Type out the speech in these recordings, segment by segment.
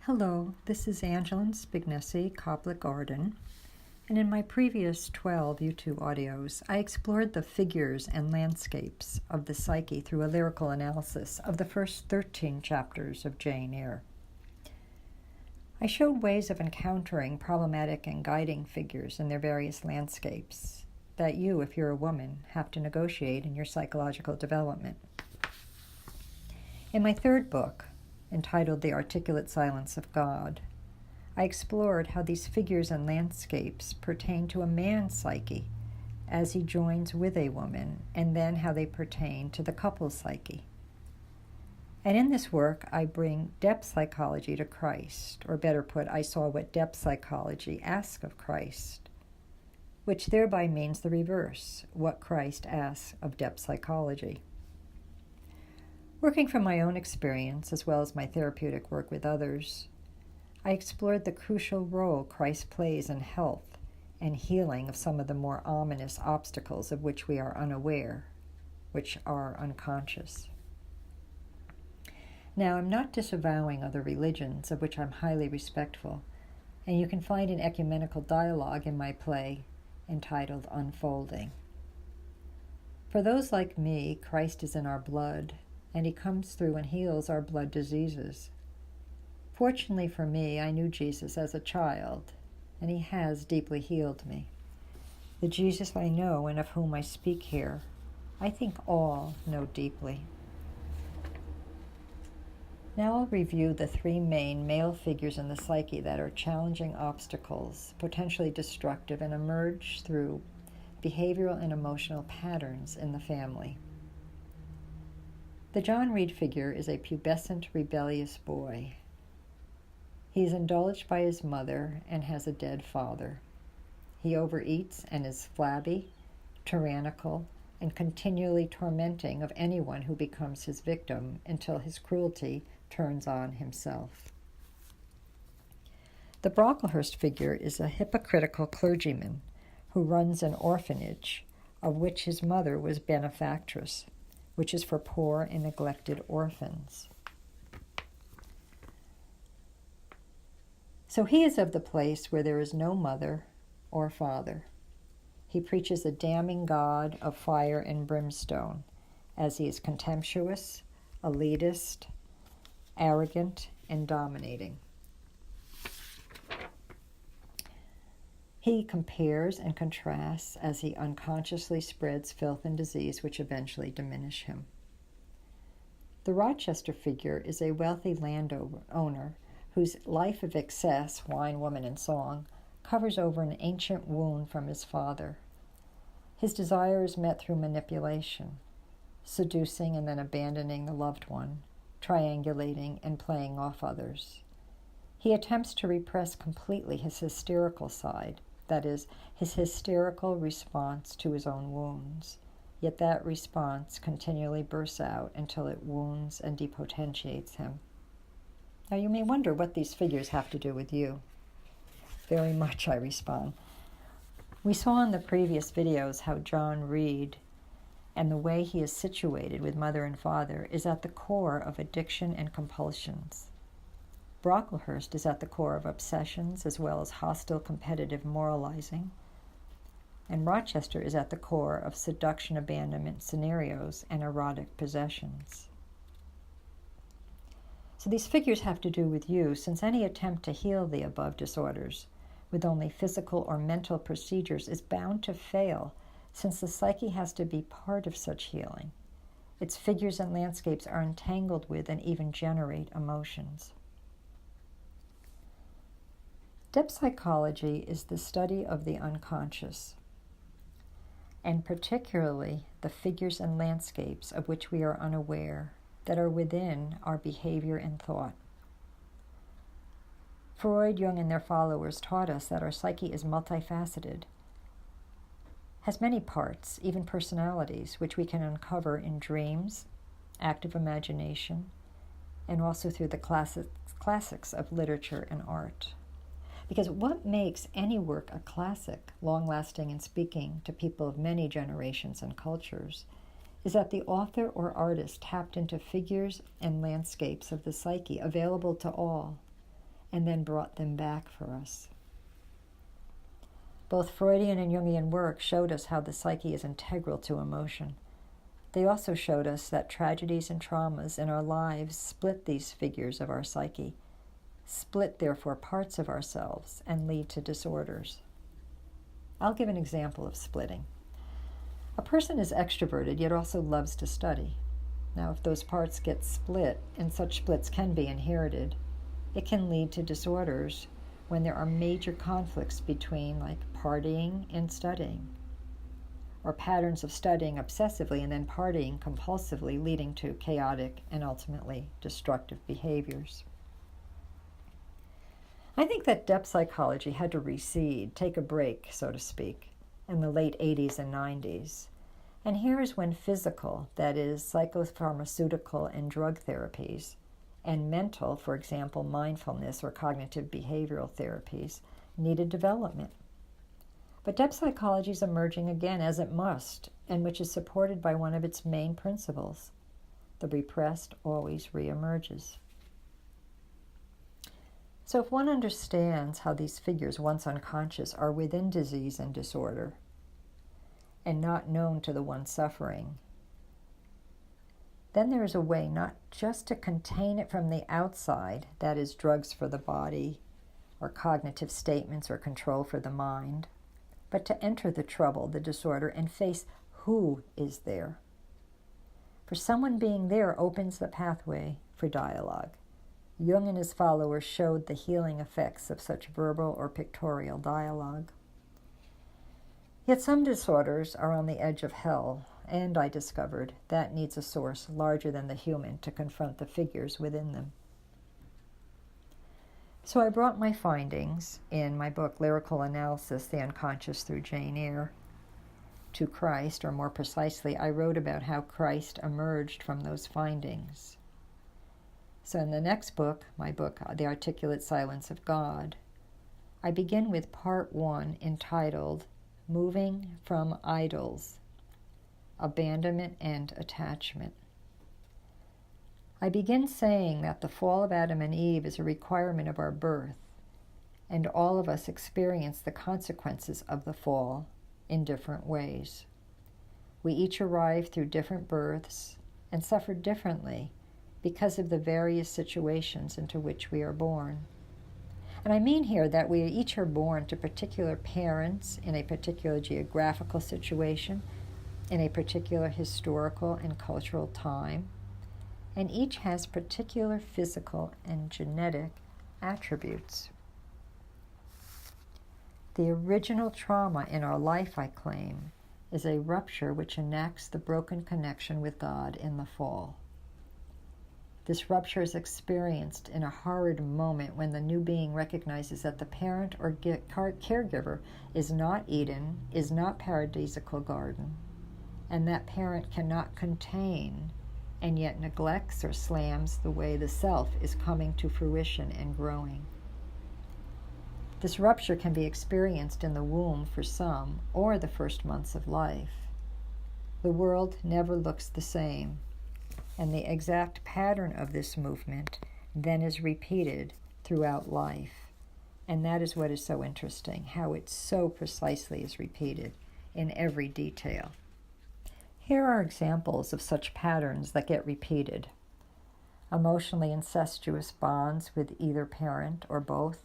Hello, this is Angeline Spignesi, Coblet Garden, and in my previous 12 YouTube audios, I explored the figures and landscapes of the psyche through a lyrical analysis of the first 13 chapters of Jane Eyre. I showed ways of encountering problematic and guiding figures in their various landscapes that you, if you're a woman, have to negotiate in your psychological development. In my third book, entitled The Articulate Silence of God, I explored how these figures and landscapes pertain to a man's psyche as he joins with a woman, and then how they pertain to the couple's psyche. And in this work, I bring depth psychology to Christ, or better put, I saw what depth psychology asks of Christ, which thereby means the reverse, what Christ asks of depth psychology. Working from my own experience, as well as my therapeutic work with others, I explored the crucial role Christ plays in health and healing of some of the more ominous obstacles of which we are unaware, which are unconscious. Now, I'm not disavowing other religions, of which I'm highly respectful, and you can find an ecumenical dialogue in my play entitled Unfolding. For those like me, Christ is in our blood, and he comes through and heals our blood diseases. Fortunately for me, I knew Jesus as a child, and he has deeply healed me. The Jesus I know and of whom I speak here, I think all know deeply. Now I'll review the three main male figures in the psyche that are challenging obstacles, potentially destructive, and emerge through behavioral and emotional patterns in the family. The John Reed figure is a pubescent, rebellious boy. He is indulged by his mother and has a dead father. He overeats and is flabby, tyrannical, and continually tormenting of anyone who becomes his victim until his cruelty turns on himself. The Brocklehurst figure is a hypocritical clergyman who runs an orphanage of which his mother was benefactress, which is for poor and neglected orphans. So he is of the place where there is no mother or father. He preaches a damning God of fire and brimstone, as he is contemptuous, elitist, arrogant, and dominating. He compares and contrasts as he unconsciously spreads filth and disease which eventually diminish him. The Rochester figure is a wealthy landowner whose life of excess, wine, woman, and song, covers over an ancient wound from his father. His desire is met through manipulation, seducing and then abandoning the loved one, triangulating and playing off others. He attempts to repress completely his hysterical side, that is, his hysterical response to his own wounds, yet that response continually bursts out until it wounds and depotentiates him. Now you may wonder what these figures have to do with you. Very much, I respond. We saw in the previous videos how John Reed and the way he is situated with mother and father is at the core of addiction and compulsions. Brocklehurst is at the core of obsessions as well as hostile competitive moralizing, and Rochester is at the core of seduction abandonment scenarios and erotic possessions. So these figures have to do with you, since any attempt to heal the above disorders with only physical or mental procedures is bound to fail, since the psyche has to be part of such healing. Its figures and landscapes are entangled with and even generate emotions. Depth psychology is the study of the unconscious, and particularly the figures and landscapes of which we are unaware, that are within our behavior and thought. Freud, Jung, and their followers taught us that our psyche is multifaceted, has many parts, even personalities, which we can uncover in dreams, active imagination, and also through the classics of literature and art. Because what makes any work a classic, long-lasting and speaking to people of many generations and cultures, is that the author or artist tapped into figures and landscapes of the psyche available to all, and then brought them back for us. Both Freudian and Jungian work showed us how the psyche is integral to emotion. They also showed us that tragedies and traumas in our lives split these figures of our psyche, split therefore parts of ourselves, and lead to disorders. I'll give an example of splitting. A person is extroverted yet also loves to study. Now, if those parts get split, and such splits can be inherited, it can lead to disorders when there are major conflicts between, like, partying and studying, or patterns of studying obsessively and then partying compulsively, leading to chaotic and ultimately destructive behaviors. I think that depth psychology had to recede, take a break, so to speak, in the late 80s and 90s. And here is when physical, that is, psychopharmaceutical and drug therapies, and mental, for example, mindfulness or cognitive behavioral therapies, needed development. But depth psychology is emerging again, as it must, and which is supported by one of its main principles: the repressed always reemerges. So if one understands how these figures, once unconscious, are within disease and disorder, and not known to the one suffering, then there is a way not just to contain it from the outside, that is, drugs for the body, or cognitive statements or control for the mind, but to enter the trouble, the disorder, and face who is there. For someone being there opens the pathway for dialogue. Jung and his followers showed the healing effects of such verbal or pictorial dialogue. Yet some disorders are on the edge of hell, and I discovered that needs a source larger than the human to confront the figures within them. So I brought my findings in my book, Lyrical Analysis, The Unconscious Through Jane Eyre, to Christ, or more precisely, I wrote about how Christ emerged from those findings. So in the next book, my book, The Articulate Silence of God, I begin with part 1 entitled Moving from Idols, Abandonment and Attachment. I begin saying that the fall of Adam and Eve is a requirement of our birth, and all of us experience the consequences of the fall in different ways. We each arrive through different births and suffer differently because of the various situations into which we are born. And I mean here that we each are born to particular parents in a particular geographical situation, in a particular historical and cultural time, and each has particular physical and genetic attributes. The original trauma in our life, I claim, is a rupture which enacts the broken connection with God in the fall. This rupture is experienced in a horrid moment when the new being recognizes that the parent or caregiver is not Eden, is not paradisical garden, and that parent cannot contain, and yet neglects or slams the way the self is coming to fruition and growing. This rupture can be experienced in the womb for some, or the first months of life. The world never looks the same, and the exact pattern of this movement then is repeated throughout life. And that is what is so interesting, how it so precisely is repeated in every detail. Here are examples of such patterns that get repeated. Emotionally incestuous bonds with either parent or both,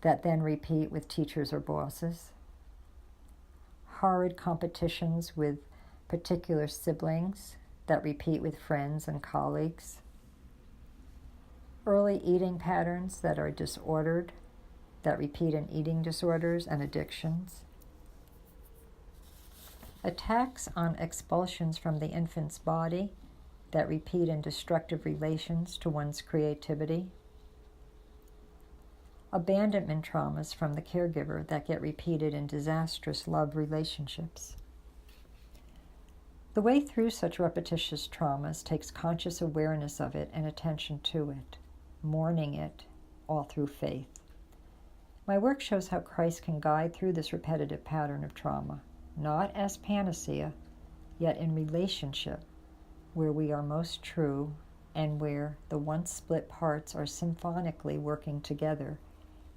that then repeat with teachers or bosses. Horrid competitions with particular siblings that repeat with friends and colleagues. Early eating patterns that are disordered, that repeat in eating disorders and addictions. Attacks on expulsions from the infant's body that repeat in destructive relations to one's creativity. Abandonment traumas from the caregiver that get repeated in disastrous love relationships. The way through such repetitious traumas takes conscious awareness of it and attention to it, mourning it, all through faith. My work shows how Christ can guide through this repetitive pattern of trauma, not as panacea, yet in relationship, where we are most true and where the once split parts are symphonically working together,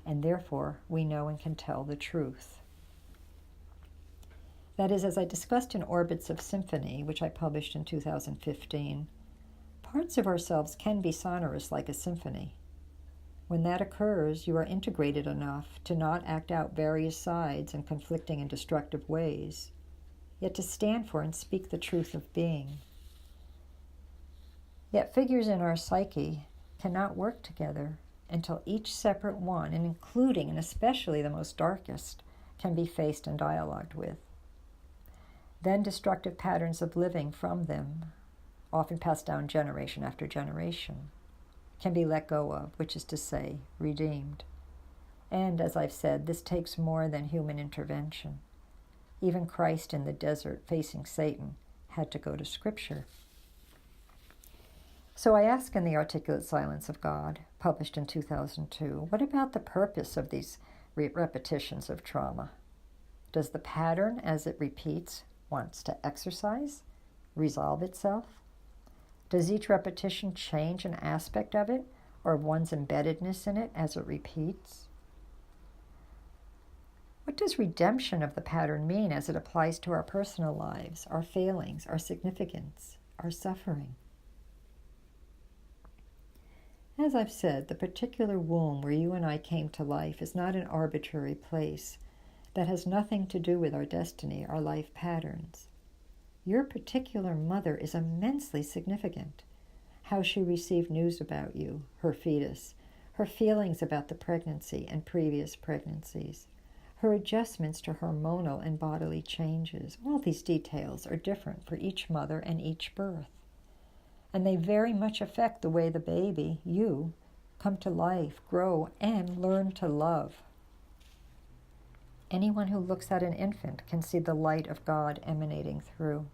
and therefore we know and can tell the truth. That is, as I discussed in Orbits of Symphony, which I published in 2015, parts of ourselves can be sonorous like a symphony. When that occurs, you are integrated enough to not act out various sides in conflicting and destructive ways, yet to stand for and speak the truth of being. Yet figures in our psyche cannot work together until each separate one, and including and especially the most darkest, can be faced and dialogued with. Then destructive patterns of living from them, often passed down generation after generation, can be let go of, which is to say, redeemed. And, as I've said, this takes more than human intervention. Even Christ in the desert facing Satan had to go to Scripture. So I ask in The Articulate Silence of God, published in 2002, what about the purpose of these repetitions of trauma? Does the pattern, as it repeats, wants to exercise, resolve itself? Does each repetition change an aspect of it or one's embeddedness in it as it repeats? What does redemption of the pattern mean as it applies to our personal lives, our failings, our significance, our suffering? As I've said, the particular womb where you and I came to life is not an arbitrary place that has nothing to do with our destiny, our life patterns. Your particular mother is immensely significant. How she received news about you, her fetus, her feelings about the pregnancy and previous pregnancies, her adjustments to hormonal and bodily changes. All these details are different for each mother and each birth. And they very much affect the way the baby, you, come to life, grow, and learn to love. Anyone who looks at an infant can see the light of God emanating through.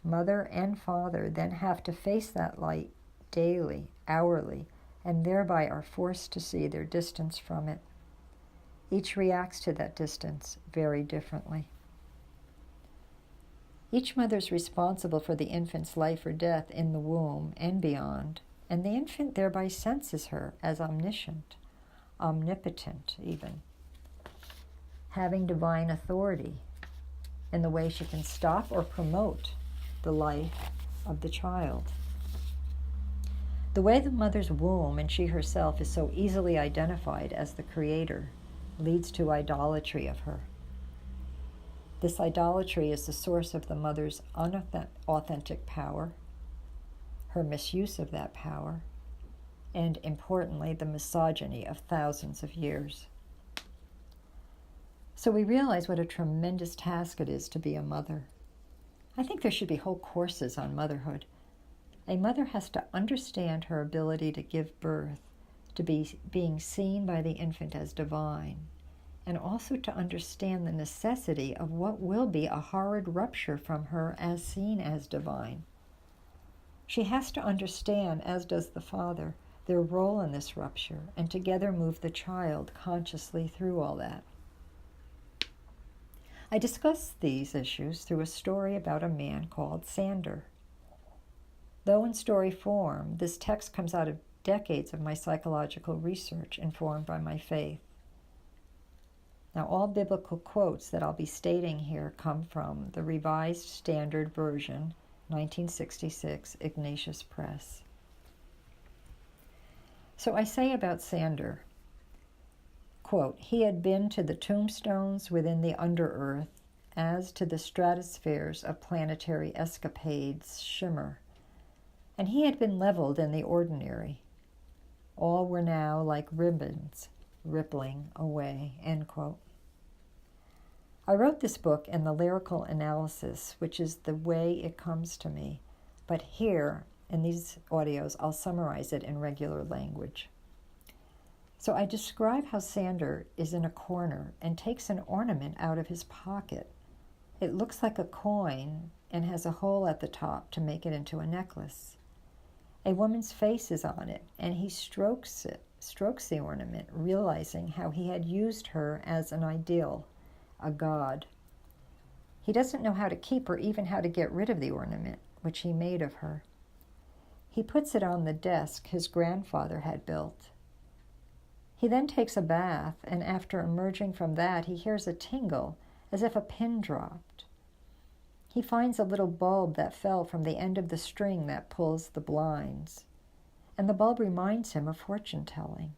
Mother and father then have to face that light daily, hourly, and thereby are forced to see their distance from it. Each reacts to that distance very differently. Each mother is responsible for the infant's life or death in the womb and beyond, and the infant thereby senses her as omniscient, omnipotent even, having divine authority in the way she can stop or promote the life of the child. The way the mother's womb and she herself is so easily identified as the creator leads to idolatry of her. This idolatry is the source of the mother's unauthentic power, her misuse of that power, and, importantly, the misogyny of thousands of years. So we realize what a tremendous task it is to be a mother. I think there should be whole courses on motherhood. A mother has to understand her ability to give birth, to be being seen by the infant as divine, and also to understand the necessity of what will be a horrid rupture from her as seen as divine. She has to understand, as does the father, their role in this rupture, and together move the child consciously through all that. I discuss these issues through a story about a man called Sander. Though in story form, this text comes out of decades of my psychological research informed by my faith. Now, all biblical quotes that I'll be stating here come from the Revised Standard Version, 1966, Xlibris Press. So I say about Sander, quote, he had been to the tombstones within the under-earth, as to the stratospheres of planetary escapades shimmer, and he had been leveled in the ordinary. All were now like ribbons rippling away, end quote. I wrote this book in the lyrical analysis, which is the way it comes to me, but here, in these audios, I'll summarize it in regular language. So I describe how Sander is in a corner and takes an ornament out of his pocket. It looks like a coin and has a hole at the top to make it into a necklace. A woman's face is on it, and he strokes the ornament, realizing how he had used her as an ideal, a god. He doesn't know how to keep or even how to get rid of the ornament, which he made of her. He puts it on the desk his grandfather had built. He then takes a bath, and after emerging from that, he hears a tingle as if a pin dropped. He finds a little bulb that fell from the end of the string that pulls the blinds, and the bulb reminds him of fortune-telling.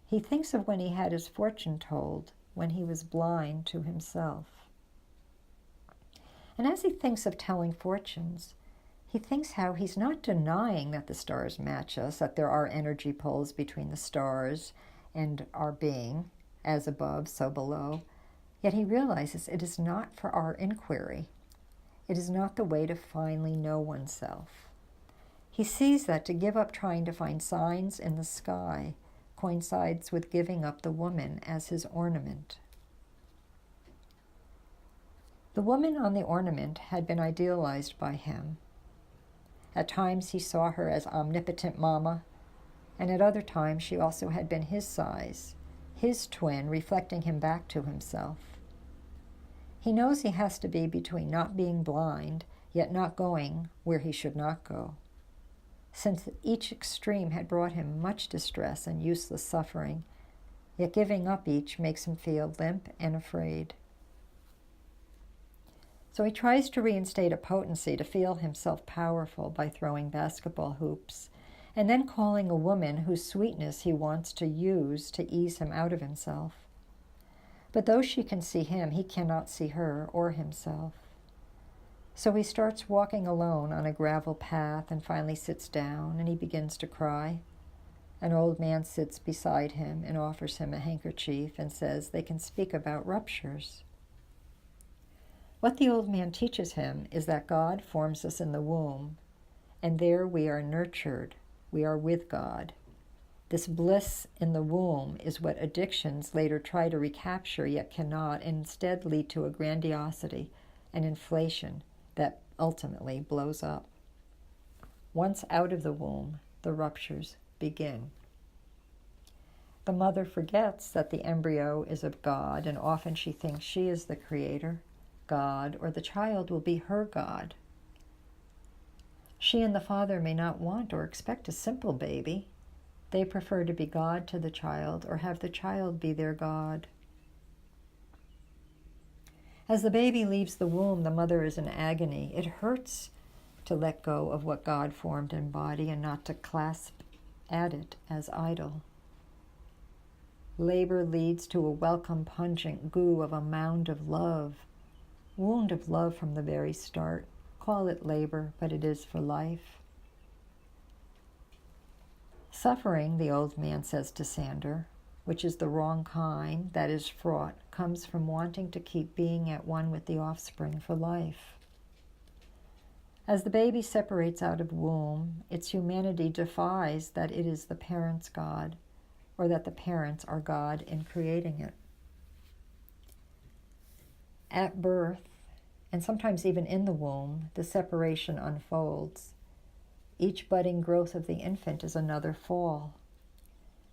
He thinks of when he had his fortune told, when he was blind to himself. And as he thinks of telling fortunes, he thinks how he's not denying that the stars match us, that there are energy poles between the stars and our being, as above, so below. Yet he realizes it is not for our inquiry. It is not the way to finally know oneself. He sees that to give up trying to find signs in the sky coincides with giving up the woman as his ornament. The woman on the ornament had been idealized by him. At times he saw her as omnipotent mama, and at other times she also had been his size, his twin, reflecting him back to himself. He knows he has to be between not being blind, yet not going where he should not go, since each extreme had brought him much distress and useless suffering, yet giving up each makes him feel limp and afraid. So he tries to reinstate a potency to feel himself powerful by throwing basketball hoops, and then calling a woman whose sweetness he wants to use to ease him out of himself. But though she can see him, he cannot see her or himself. So he starts walking alone on a gravel path and finally sits down, and he begins to cry. An old man sits beside him and offers him a handkerchief and says they can speak about ruptures. What the old man teaches him is that God forms us in the womb, and there we are nurtured, we are with God. This bliss in the womb is what addictions later try to recapture yet cannot, and instead lead to a grandiosity and inflation that ultimately blows up. Once out of the womb, the ruptures begin. The mother forgets that the embryo is of God, and often she thinks she is the creator, God, or the child will be her God. She and the father may not want or expect a simple baby. They prefer to be God to the child or have the child be their God. As the baby leaves the womb, the mother is in agony. It hurts to let go of what God formed in body and not to clasp at it as idol. Labor leads to a welcome pungent goo of a mound of love, wound of love from the very start. Call it labor, but it is for life. Suffering, the old man says to Sander, which is the wrong kind, that is fraught, comes from wanting to keep being at one with the offspring for life. As the baby separates out of womb, its humanity defies that it is the parent's God, or that the parents are God in creating it. At birth, and sometimes even in the womb, the separation unfolds. Each budding growth of the infant is another fall.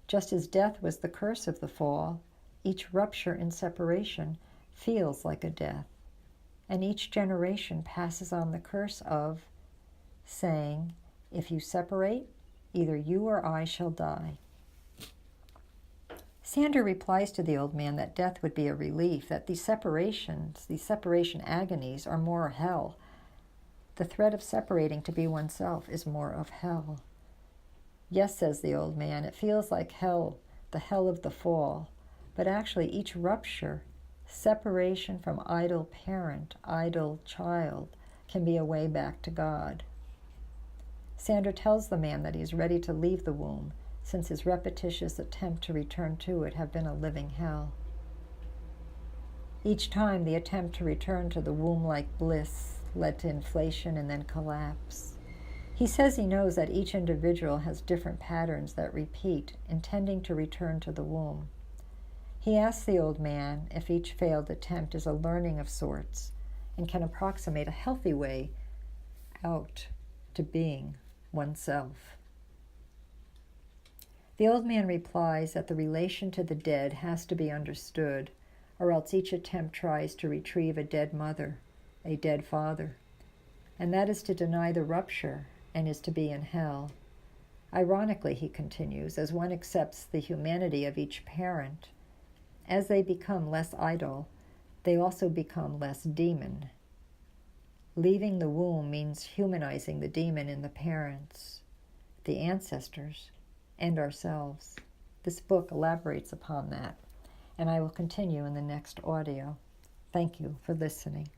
Just as death was the curse of the fall, each rupture and separation feels like a death, and each generation passes on the curse of saying, if you separate, either you or I shall die. Sander replies to the old man that death would be a relief, that these separation agonies are more hell. The threat of separating to be oneself is more of hell. Yes, says the old man, it feels like hell, the hell of the fall, but actually each rupture, separation from idle parent, idle child, can be a way back to God. Sander tells the man that he is ready to leave the womb, since his repetitious attempt to return to it have been a living hell. Each time the attempt to return to the womb-like bliss led to inflation and then collapse. He says he knows that each individual has different patterns that repeat, intending to return to the womb. He asks the old man if each failed attempt is a learning of sorts and can approximate a healthy way out to being oneself. The old man replies that the relation to the dead has to be understood, or else each attempt tries to retrieve a dead mother, a dead father, and that is to deny the rupture and is to be in hell. Ironically, he continues, as one accepts the humanity of each parent, as they become less idle, they also become less demon. Leaving the womb means humanizing the demon in the parents, the ancestors, and ourselves. This book elaborates upon that, and I will continue in the next audio. Thank you for listening.